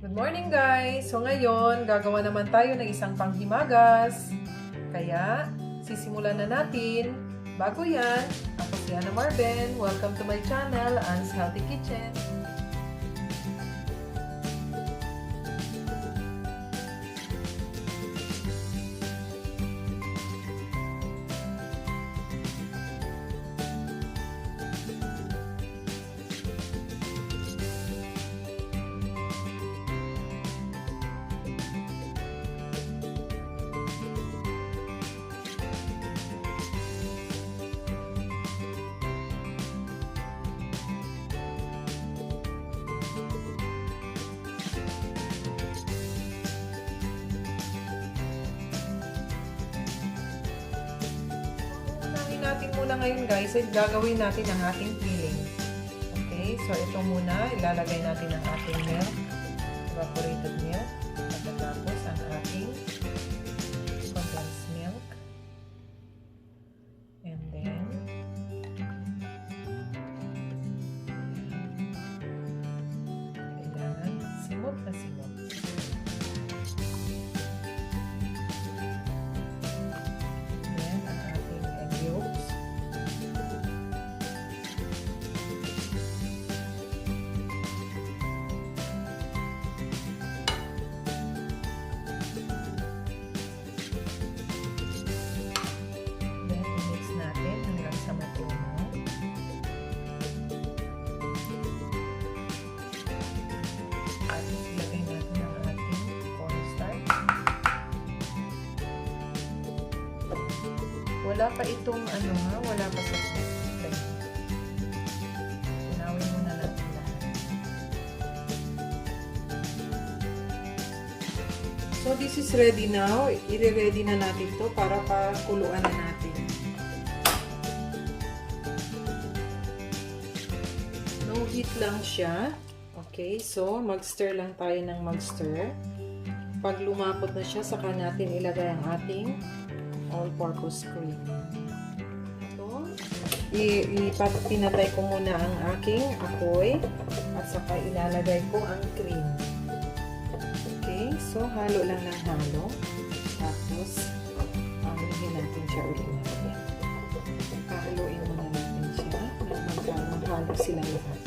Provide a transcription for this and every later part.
Good morning guys! So ngayon, gagawa naman tayo ng isang panghimagas. Kaya, sisimulan na natin. Bago yan, ako si Ana Marben. Welcome to my channel, Anne's Healthy Kitchen. Natin muna ngayon guys, ay gagawin natin ang ating filling. Okay, so ito muna, ilalagay natin ang ating milk, evaporated milk, at tapos ang ating condensed milk, and then kailangan simot na simot. Wala pa itong wala pa sa flame. Tunawin muna natin lahat. So this is ready now. I-ready na natin to para pakuluan na natin. No heat lang siya. Okay, so mag-stir lang tayo ng mag-stir. Pag lumapot na siya, saka natin ilagay ang ating all-purpose cream. Ito, pinatay ko muna ang aking apoy at saka ilalagay ko ang cream. Okay, so halo lang ng halo. Tapos, pahaluin natin siya ulit natin. Pahaluin muna natin siya nang maghalo silang lahat.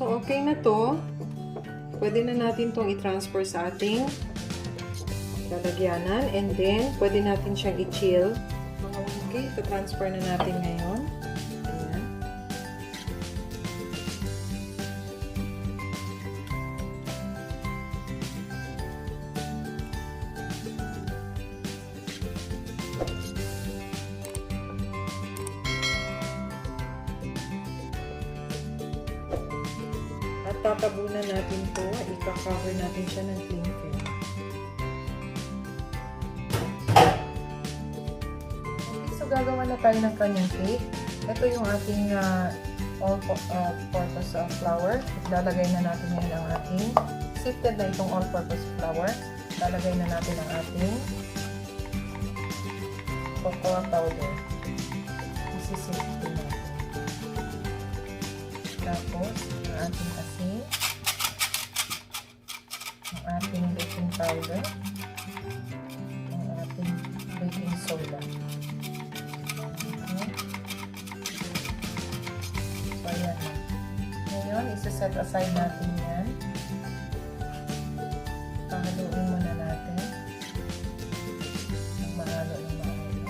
So, okay na to. Pwede na natin itong i-transfer sa ating lalagyanan. And then, pwede natin siyang i-chill. Okay, ito-transfer na natin ngayon. Ayan. Tatabunan natin to, i-cover natin siya ng cling film. Okay, so gagawa na tayo ng kanyang cake. Ito yung ating all-purpose flour. Lalagay na natin ngayon ang ating sifted na itong all-purpose flour. Lalagay na natin ang ating cocoa powder. Isisift natin. Tapos, ang ating asin, ang ating baking powder, ang ating baking soda. Okay. So, ayan na. Ngayon, isa-set aside natin yan. Pahaluin muna natin. Ang mahalo ng mahalo.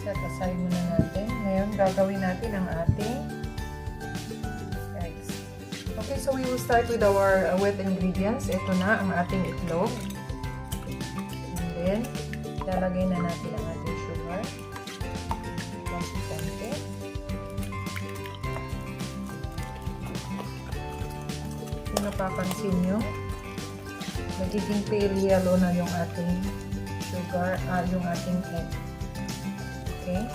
Set aside muna natin. Ngayon, gagawin natin ang ating so we will start with our wet ingredients. Ito na ang ating itlog. And then, lalagay na natin ang ating sugar. Konti-konti. Kung napapansin nyo, nagiging pale yellow na yung ating sugar, yung ating egg. Okay?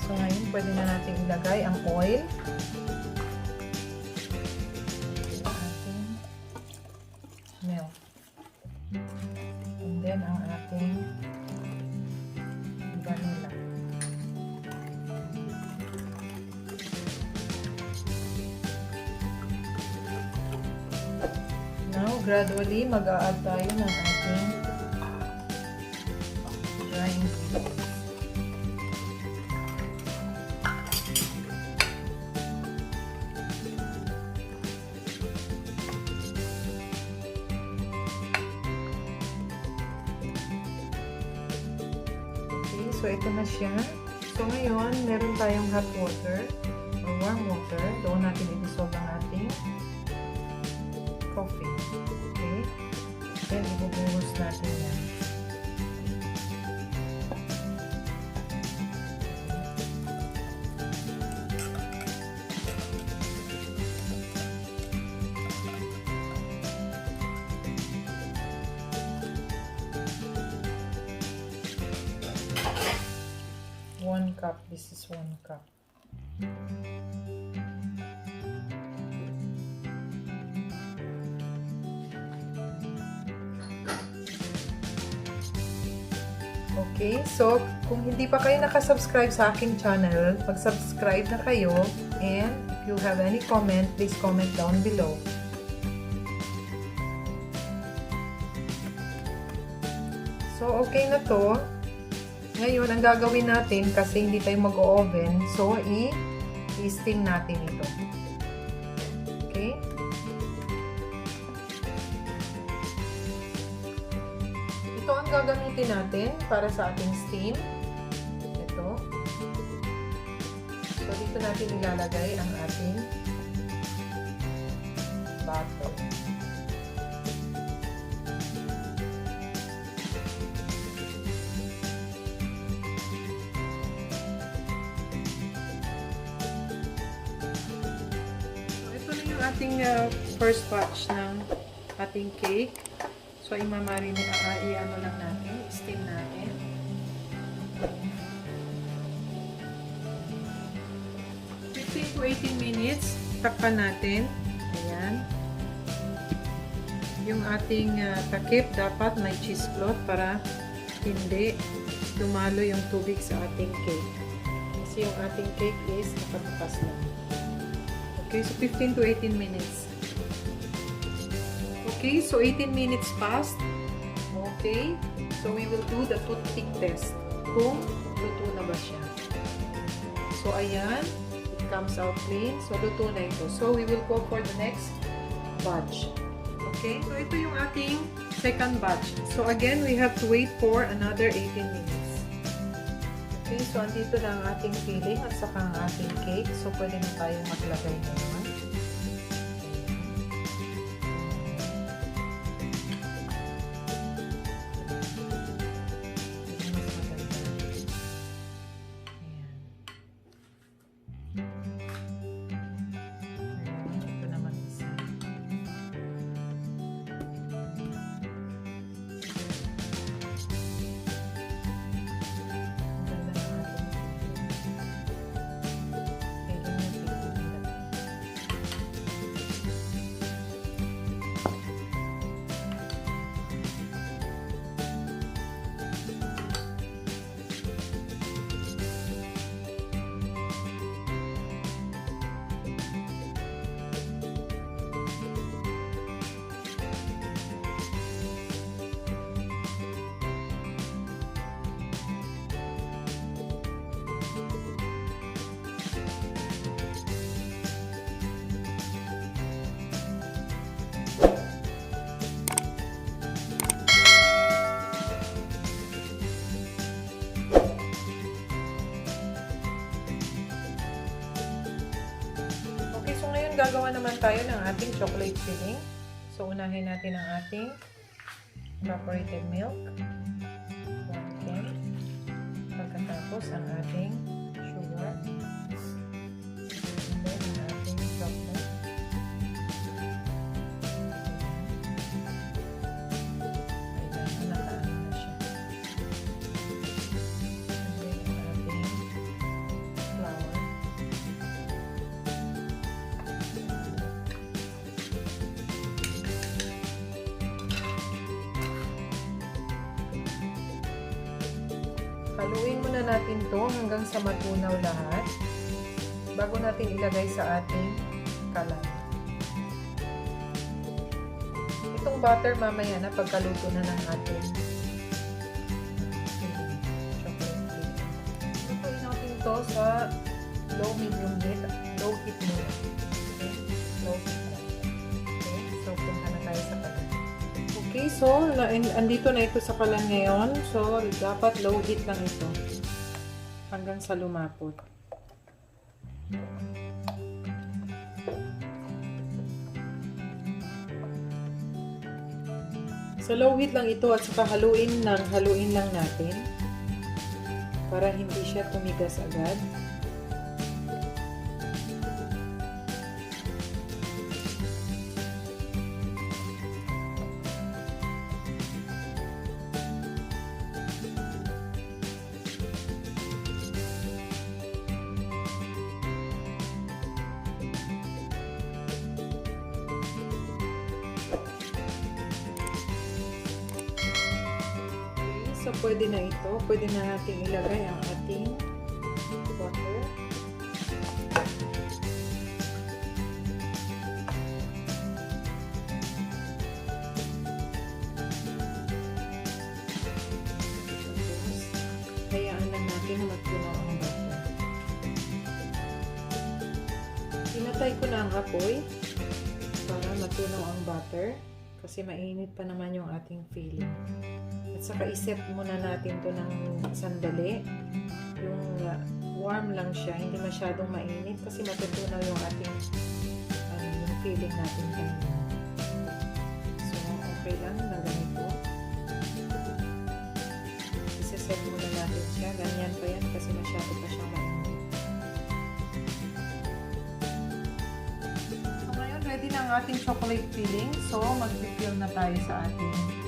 So, ngayon, pwede na natin ilagay ang oil. Ating milk. And then, ang ating vanilla. Now, gradually, mag-a-add tayo ng ating dry ingredients. So, ito na siya. So, ngayon, meron tayong hot water or warm water. Doon natin i-dissolve ang ating coffee. Okay? Then, ibubuhos natin yan. One cup. This is 1 cup. Okay, so kung hindi pa kayo nakasubscribe sa aking channel, mag-subscribe na kayo, and if you have any comment, please comment down below. So, okay na to. Ngayon, ang gagawin natin, kasi hindi tayo mag-oven, so i-steam natin ito. Okay? Ito ang gagamitin natin para sa ating steam. Ito. So, dito natin ilalagay ang ating butter. Ating first batch ng ating cake. So, imamarinate, i-ano lang natin, steam natin. (15 to 18 minutes), takpan natin. Ayan. Yung ating takip, dapat may cheesecloth para hindi dumalo yung tubig sa ating cake. Kasi yung ating cake is nakabukas lang. Okay, so 15 to 18 minutes. Okay, so 18 minutes passed. Okay, so we will do the toothpick test. Kung luto na ba siya. So, ayan. It comes out clean. So, luto na ito. So, we will go for the next batch. Okay, so ito yung ating second batch. So, again, we have to wait for another 18 minutes. Okay, so andito na ang ating filling at saka ang ating cake. So, pwede na tayong maglagay ngayon. ngayon, gagawa naman tayo ng ating chocolate filling. So, unahin natin ang ating evaporated milk. 1 can. Pagkatapos, ang ating sugar. And then, ang ating chocolate. Ayan, nakaano na siya. And then, ang ating flour. Haluin muna natin to hanggang sa matunaw lahat bago natin ilagay sa ating kalan. Itong butter mamaya na pagkaluto na ng ating chocolate cake. Lutuin natin to sa low heat muna. Okay? Low heat muna. Okay? So, punta na tayo sa kalan. Okay, so, andito na ito sa kalan ngayon. So, dapat low heat lang ito. Hanggang sa lumapot. So, low heat lang ito at saka haluin lang natin. Para hindi siya tumigas agad. So, pwede na ito. Pwede na natin ilagay ang ating butter. Hayaan lang natin na matunaw ang butter. Pinatay ko na ang apoy para matunaw ang butter kasi mainit pa naman yung ating filling. At saka iset muna natin to ng sandali. Yung warm lang siya, hindi masyadong mainit kasi matutunaw yung ating yung filling natin kanina. So, okay lang na ganito. Iset muna natin siya. Ganyan pa yan kasi masyado pa siyang mainit. So, ngayon ready na ang ating chocolate filling. So, mag-fill na tayo sa ating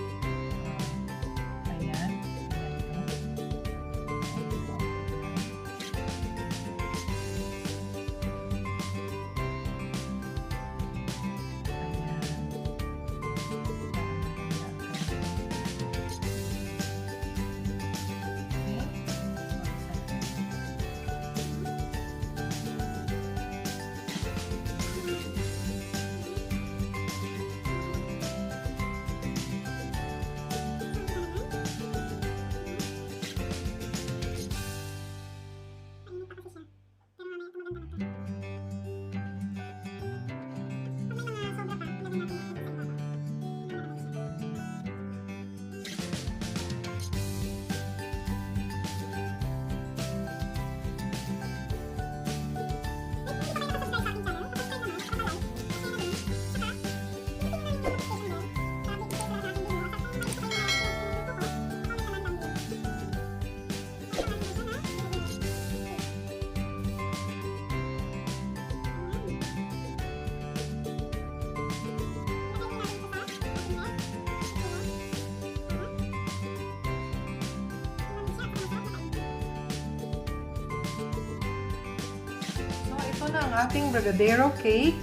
na ang ating Brigadeiro cake.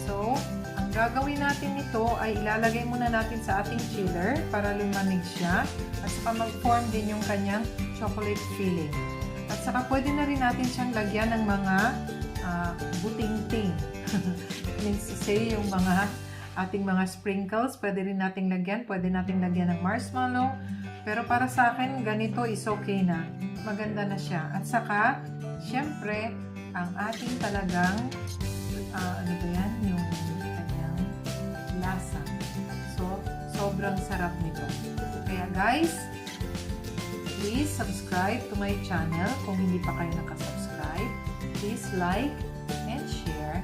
So, ang gagawin natin nito ay ilalagay muna natin sa ating chiller para lumamig siya at saka mag-form din yung kanyang chocolate filling. At saka pwede na rin natin siyang lagyan ng mga buting-ting. Means to say, yung mga ating mga sprinkles, pwede rin nating lagyan. Pwede nating lagyan ng marshmallow. Pero para sa akin, ganito is okay na. Maganda na siya. At saka, syempre, ang ating talagang, ano ba yan? Yung kanyang lasa. So, sobrang sarap nito. Kaya guys, please subscribe to my channel kung hindi pa kayo nakasubscribe. Please like and share. here.